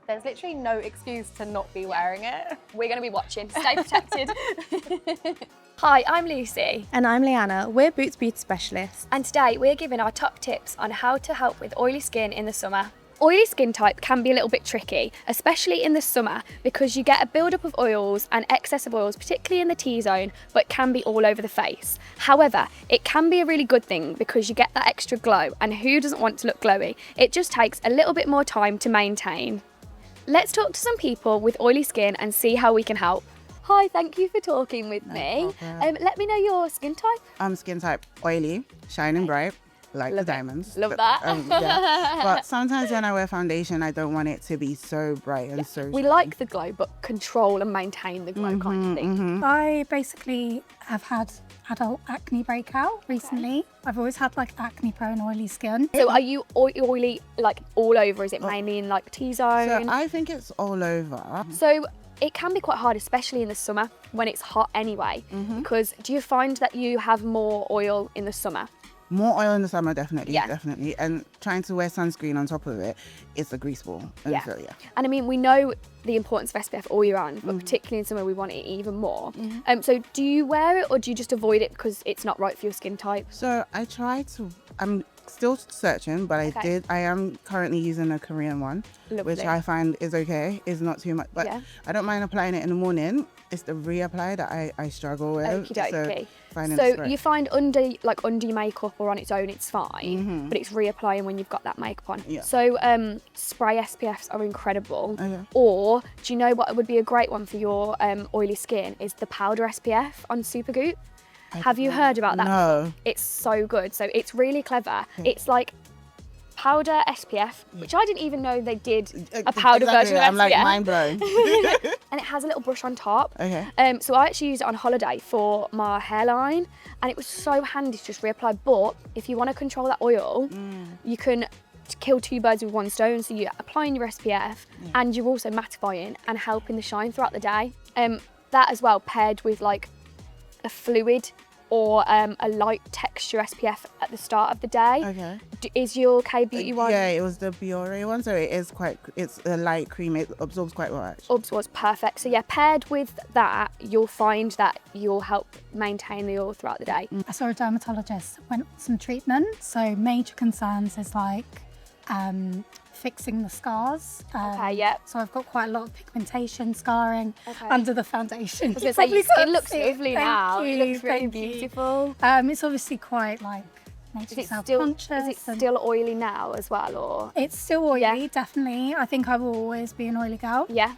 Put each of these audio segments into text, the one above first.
There's literally no excuse to not be wearing it. We're going to be watching. Stay protected. Hi, I'm Lucy. And I'm Leanna. We're Boots Beauty Specialists. And today we're giving our top tips on how to help with oily skin in the summer. Oily skin type can be a little bit tricky, especially in the summer, because you get a build-up of oils and excess of oils, particularly in the T-zone, but it can be all over the face. However, it can be a really good thing because you get that extra glow, and who doesn't want to look glowy? It just takes a little bit more time to maintain. Let's talk to some people with oily skin and see how we can help. Hi, thank you for talking with me. Let me know your skin type. I'm skin type oily, shining bright, like the diamonds. Love that. Yeah. But sometimes when I wear foundation, I don't want it to be so bright and so. We like the glow, but control and maintain the glow kind of thing. I basically have had adult acne breakout recently. I've always had like acne prone oily skin. So are you oily like all over? Is it mainly in like T-zone? So I think it's all over. So it can be quite hard, especially in the summer when it's hot anyway. Because do you find that you have more oil in the summer? More oil in the summer, definitely, Yeah. definitely. And trying to wear sunscreen on top of it, it's a grease ball. And Yeah. so, yeah. And I mean, we know the importance of SPF all year round, but particularly in summer, we want it even more. So do you wear it or do you just avoid it because it's not right for your skin type? So I try to, I'm still searching, but Okay. I am currently using a Korean one, which Lovely. I find is okay, is not too much. But Yeah. I don't mind applying it in the morning. It's the reapply that I struggle with. Okie dokie. finding So spray. you find under your makeup or on its own, it's fine, but it's reapplying when you've got that makeup on. Yeah. So spray SPFs are incredible. Okay. Or do you know what would be a great one for your oily skin is the powder SPF on Supergoop. Have you heard about that? No. It's so good. So it's really clever. It's like powder SPF, which I didn't even know they did a powder Exactly, version of I'm SPF. like mind blown. And it has a little brush on top. Okay. So I actually used it on holiday for my hairline, and it was so handy to just reapply. But if you want to control that oil, you can kill two birds with one stone. So you're applying your SPF, and you're also mattifying and helping the shine throughout the day. That as well, paired with like a fluid or a light texture SPF at the start of the day. Okay. Is your K-Beauty one? Yeah, it was the Biore one, so it's a light cream. It absorbs quite well, actually. Ubs was perfect. So yeah, paired with that, you'll find that you'll help maintain the oil throughout the day. I saw a dermatologist, went on some treatment. So major concerns is like fixing the scars. Okay, yeah. So I've got quite a lot of pigmentation, scarring Okay. under the foundation. I was going to say, your skin looks lovely now. Thank It you, looks really thank you. beautiful. It's obviously quite like makes Is you it still, self-conscious. is it and still oily now as well, or? It's still oily, Yeah. definitely. I think I will always be an oily girl. Yeah,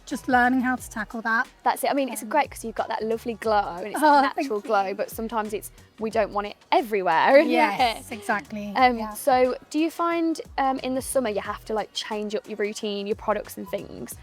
Just learning how to tackle that. that's it. I mean, it's great because you've got that lovely glow and it's Oh, a natural glow, but sometimes we don't want it everywhere. Yes, exactly. So do you find in the summer you have to like change up your routine, your products and things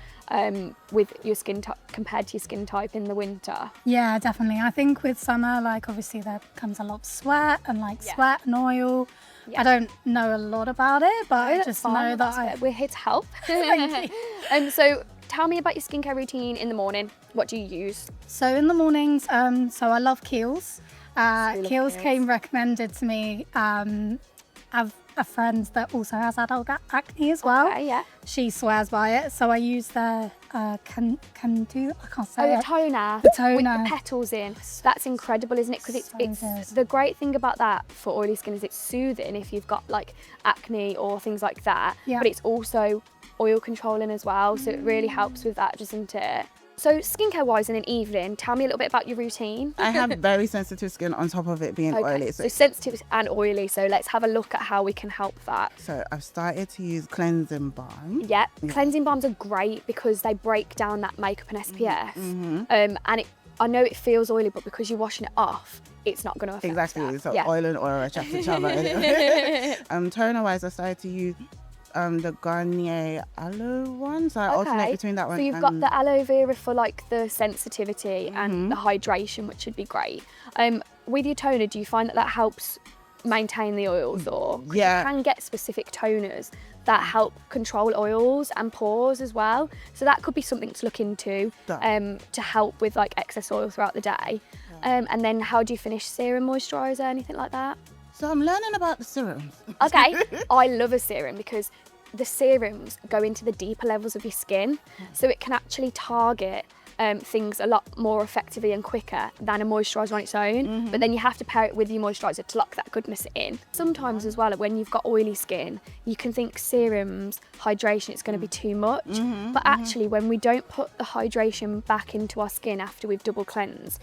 with your skin type compared to your skin type in the winter? Yeah, definitely. I think with summer, like obviously there comes a lot of sweat and sweat and oil. Yeah. I don't know a lot about it, but I That's just fine, know that's that good. We're here to help. Thank you. So tell me about your skincare routine in the morning. What do you use? So in the mornings, so I love Kiehl's. love Kiehl's Kiehl's. came recommended to me. I have a friend that also has adult acne as well. Okay, yeah. She swears by it, so I use their can do. I can't say Oh, the it. toner. The toner. With the petals in. That's incredible, isn't it? Because So it's good. the great thing about that for oily skin is it's soothing if you've got like acne or things like that. Yeah. But it's also oil controlling as well, so it really helps with that, doesn't it? So skincare wise in an evening, tell me a little bit about your routine. I have very sensitive skin on top of it being oily. So sensitive and oily, so let's have a look at how we can help that. So I've started to use cleansing balm. Yeah, cleansing balms are great because they break down that makeup and SPF. And I know it feels oily, but because you're washing it off, it's not going to affect Exactly. that. So Yeah. oil and oil attract each other. Anyway. Toner wise, I started to use the Garnier Aloe one. So I alternate between that one. So you've got the aloe vera for like the sensitivity and the hydration, which would be great. With your toner, do you find that helps maintain the oils, or 'cause Yeah. you can get specific toners that help control oils and pores as well. So that could be something to look into to help with like excess oil throughout the day. And then how do you finish serum, moisturiser, anything like that? So I'm learning about the serums. Okay, I love a serum because the serums go into the deeper levels of your skin, so it can actually target things a lot more effectively and quicker than a moisturiser on its own. But then you have to pair it with your moisturiser to lock that goodness in. Sometimes as well, when you've got oily skin, you can think serums, hydration, it's going to be too much. But actually, when we don't put the hydration back into our skin after we've double cleansed,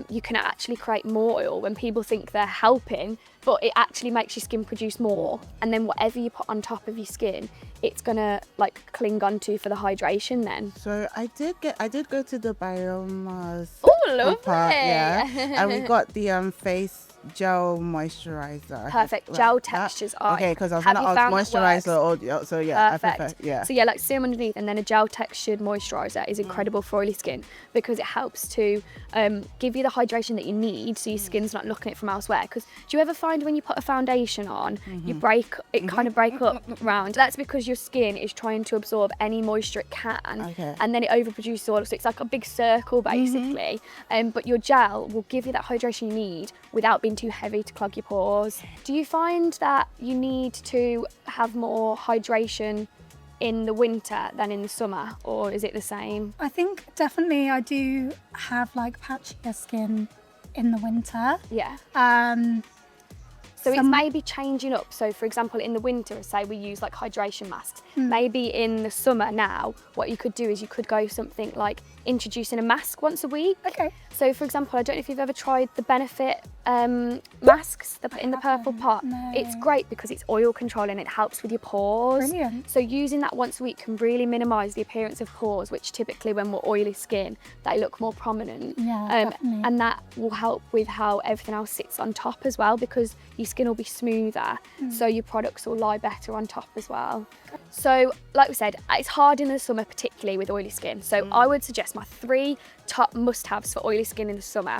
you can actually create more oil when people think they're helping, but it actually makes your skin produce more. And then whatever you put on top of your skin, it's gonna like cling onto for the hydration then. So I did go to the Biomas. Oh, lovely. Yeah, and we got the face gel moisturizer. Perfect. Like Gel that. textures are. Okay, because I was Have gonna you ask found that moisturizer or so yeah. Perfect. I prefer, yeah. So yeah, like serum underneath and then a gel textured moisturiser is incredible for oily skin because it helps to give you the hydration that you need so your skin's not looking at it from elsewhere. Because do you ever find when you put a foundation on, you kind of break up round? That's because your skin is trying to absorb any moisture it can, and then it overproduces oil. So it's like a big circle basically. But your gel will give you that hydration you need without being too heavy to clog your pores. Do you find that you need to have more hydration in the winter than in the summer, or is it the same? I think definitely I do have like patchier skin in the winter. Yeah. So it's Some- maybe changing up. So for example, in the winter, say we use like hydration masks. Maybe in the summer now, what you could do is you could go something like introducing a mask once a week. Okay. So for example, I don't know if you've ever tried the Benefit masks in the purple pot. no. It's great because it's oil control and it helps with your pores. Brilliant. So using that once a week can really minimise the appearance of pores, which typically when we're oily skin, they look more prominent. Yeah, definitely. And that will help with how everything else sits on top as well, because your skin will be smoother, so your products will lie better on top as well. So like we said, it's hard in the summer, particularly with oily skin. So I would suggest my 3 top must-haves for oily skin in the summer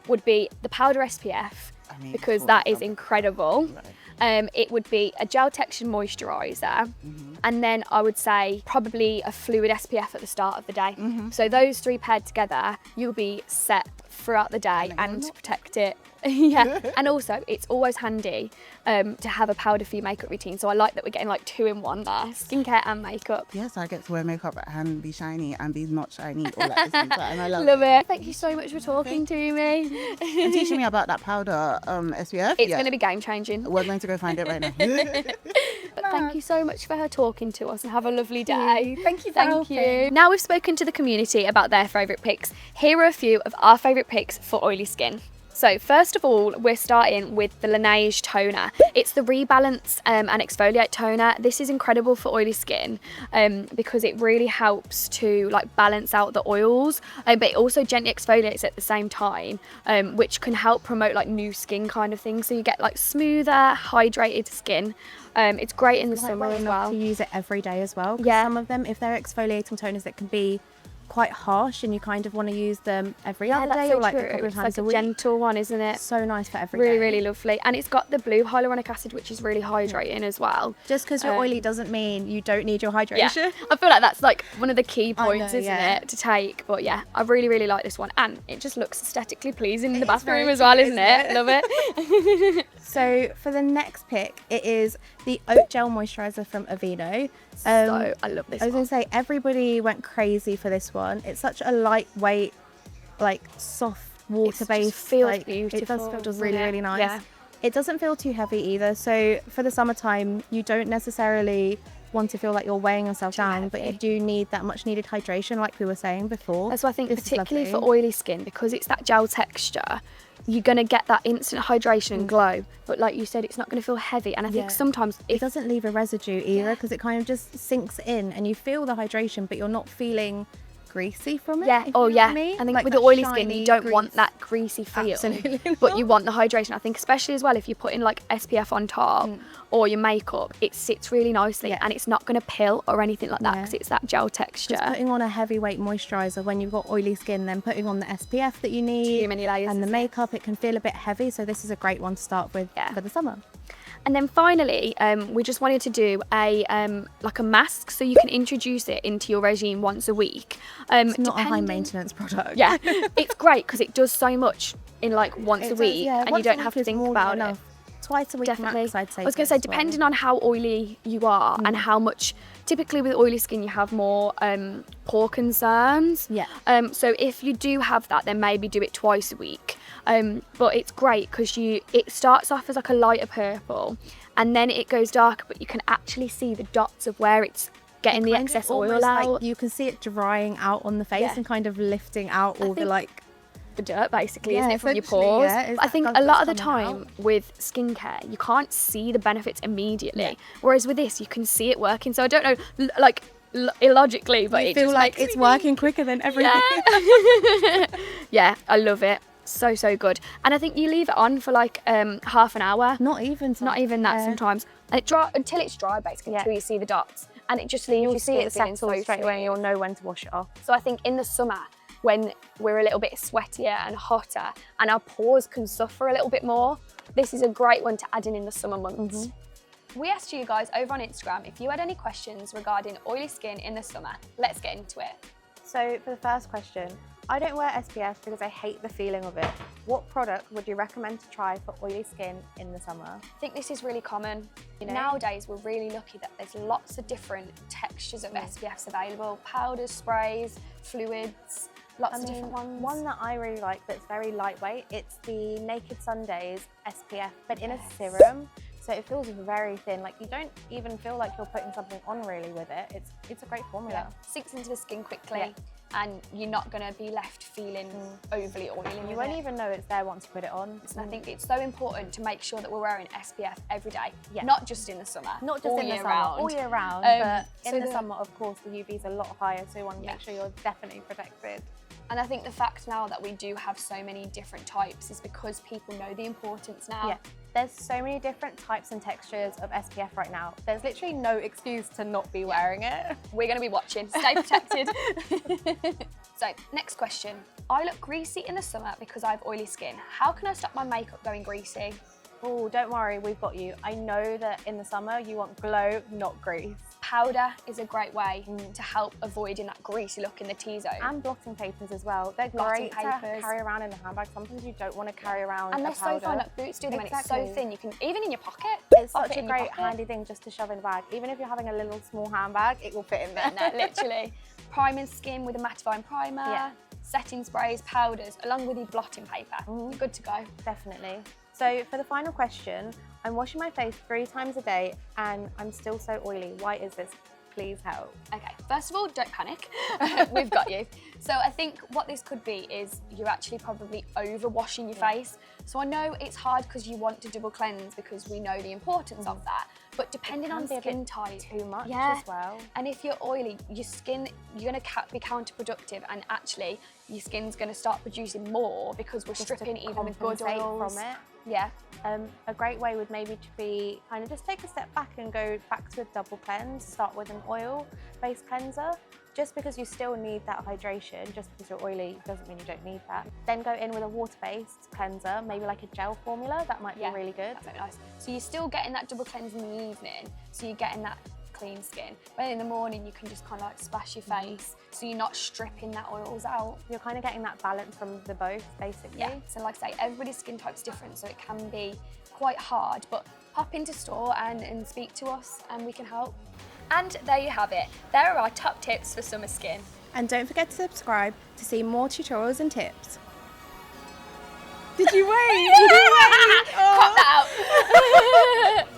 would be the powder SPF, because that is incredible. It would be a gel textured moisturiser, and then I would say probably a fluid SPF at the start of the day. So those 3 paired together, you'll be set throughout the day and to protect it. Yeah, and also it's always handy to have a powder for your makeup routine. So I like that we're getting like 2 in 1 there, skincare and makeup. Yes, I get to wear makeup and be shiny and be not shiny all at the same time. And I love Love it. Thank you so much for talking to me. And teaching me about that powder SPF. It's going to be game changing. We're going to go find it right now. But thank you so much for her talking to us, and have a lovely day. Thank you for Thank helping. you. Now we've spoken to the community about their favourite picks, here are a few of our favourite picks for oily skin. So first of all, we're starting with the Laneige toner. It's the Rebalance and Exfoliate toner. This is incredible for oily skin because it really helps to like balance out the oils, but it also gently exfoliates at the same time, which can help promote like new skin kind of thing. So you get like smoother, hydrated skin. It's great in the summer as well. To use it every day as well. 'Cause Yeah. Some of them, if they're exfoliating toners, it can be quite harsh, and you kind of want to use them every other day or like a couple of It's times like a a week. gentle one, isn't it? So nice for every day. Really, really lovely. And it's got the blue hyaluronic acid, which is really hydrating as well. Just because you're oily doesn't mean you don't need your Yeah, hydration. I feel like that's like one of the key I points, know, isn't yeah. it, to take? But yeah, I really, really like this one, and it just looks aesthetically pleasing in the It is very bathroom as well, cute, isn't isn't it? Love it. So for the next pick, it is the Oat Gel Moisturiser from Aveeno. So I love this I was one. going to say, everybody went crazy for this one. It's such a lightweight, like soft, water-based. feels like, It beautiful, does feel doesn't really, it? really nice. Yeah. It doesn't feel too heavy either. So for the summertime, you don't necessarily want to feel like you're weighing yourself down, but you heavy. do need that much needed hydration, like we were saying before. That's why I think This is particularly for lovely. oily skin, because it's that gel texture, you're going to get that instant hydration and glow. But like you said, it's not going to feel heavy. And I think Yeah. sometimes It if doesn't leave a residue either, because it kind of just sinks in and you feel the hydration, but you're not feeling greasy from it. yeah, if you oh know yeah. what I mean? I think Like with that the oily skin, shiny you don't want grease. that greasy feel. Absolutely But you want the hydration. I think especially as well if you're putting like SPF on top or your makeup, it sits really nicely Yeah. and it's not going to pill or anything like that Yeah. because it's that gel texture. Just putting on a heavyweight moisturiser when you've got oily skin, then putting on the SPF that you need, Too many layers, and the isn't it? makeup, it can feel a bit heavy. So this is a great one to start with Yeah. for the summer. And then finally, we just wanted to do a like a mask so you can introduce it into your regime once a week. It's not a high depending- maintenance product. Yeah, it's great because it does so much in like once a It does, week, yeah. and Once you a don't have week to is think more than about it. enough. twice a week Definitely. max, I'd say. I was going to say, depending on how oily you are and how much, typically with oily skin, you have more pore concerns. Yeah. So if you do have that, then maybe do it twice a week. But it's great because it starts off as like a lighter purple and then it goes darker, but you can actually see the dots of where it's getting the Kind of excess oil almost out. like you can see it drying out on the face Yeah. and kind of lifting out all the think- like. The dirt basically, Yeah, isn't it, from your essentially, pores? yeah, it's But I that think gunk a lot of the that's coming time with skincare, you can't see the benefits immediately. Whereas with this, you can see it working. So I don't know, illogically, but I it feel just like makes it's me working quicker than everything. Yeah. Yeah, I love it. So good. And I think you leave it on for like half an hour. Not even. Not even that sometimes. And it dry until it's dry basically, Yeah. until you see the dots. And it just leaves You'll your see skin it feeling settle so straight away and smooth. you'll know when to wash it off. So I think in the summer, when we're a little bit sweatier and hotter and our pores can suffer a little bit more, this is a great one to add in the summer months. We asked you guys over on Instagram if you had any questions regarding oily skin in the summer. Let's get into it. So for the first question, I don't wear SPF because I hate the feeling of it. What product would you recommend to try for oily skin in the summer? I think this is really common. You know? Nowadays, we're really lucky that there's lots of different textures of SPFs available. Powders, sprays, fluids, lots of different ones. One that I really like that's very lightweight, it's the Naked Sundays SPF, but in a serum. So it feels very thin, like you don't even feel like you're putting something on really with it. It's a great formula. Sinks into the skin quickly. Yeah. And you're not going to be left feeling overly oily. You won't even know it's there once you put it on. And I think it's so important to make sure that we're wearing SPF every day, Yeah. not just in the summer, Not just all in the year summer, round. all year round, So but in the the- summer, of course, the UV's a lot higher, so you want to Yeah. make sure you're definitely protected. And I think the fact now that we do have so many different types is because people know the importance now. Yeah, there's so many different types and textures of SPF right now. There's literally no excuse to not be wearing it. We're going to be watching. Stay protected. So, next question. I look greasy in the summer because I have oily skin. How can I stop my makeup going greasy? Oh, don't worry, we've got you. I know that in the summer you want glow, not grease. Powder is a great way to help avoiding that greasy look in the T-zone. And blotting papers as well. They're Blotting great papers. to carry around in a handbag. Sometimes you don't want to carry around And a they're so powder. fun, like Boots do them, and it's Exactly. so thin. You can, even in your pocket. It's pop such it a in your great pocket. handy thing just to shove in the bag. Even if you're having a little small handbag, it will fit in there. No, literally. Priming skin with a mattifying primer, Yeah. setting sprays, powders, along with your blotting paper. You're good to go. Definitely. So for the final question, I'm washing my face 3 times a day and I'm still so oily. Why is this? Please help. Okay, first of all, don't panic. We've got you. So I think what this could be is you're actually probably over washing your face. So I know it's hard because you want to double cleanse because we know the importance of that. But depending on Can be a skin bit type, too much yeah. as well. And if you're oily, your skin, you're going to be counterproductive, and actually your skin's going to start producing more because we're Just to stripping even the good compensate oils from it. Yeah. A great way would maybe to be kind of just take a step back and go back to a double cleanse. Start with an oil-based cleanser. Just because you still need that hydration, just because you're oily doesn't mean you don't need that. Then go in with a water-based cleanser, maybe like a gel formula. That might be really good. That's very nice. So you're still getting that double cleanse in the evening, so you're getting that clean skin. But then in the morning, you can just kind of like splash your face, so you're not stripping that oils out. You're kind of getting that balance from the both, basically. Yeah, so like I say, everybody's skin type's different, so it can be quite hard, but pop into store and speak to us and we can help. And there you have it. There are our top tips for summer skin. And don't forget to subscribe to see more tutorials and tips. Did you wait? Did you wait? Cut that out.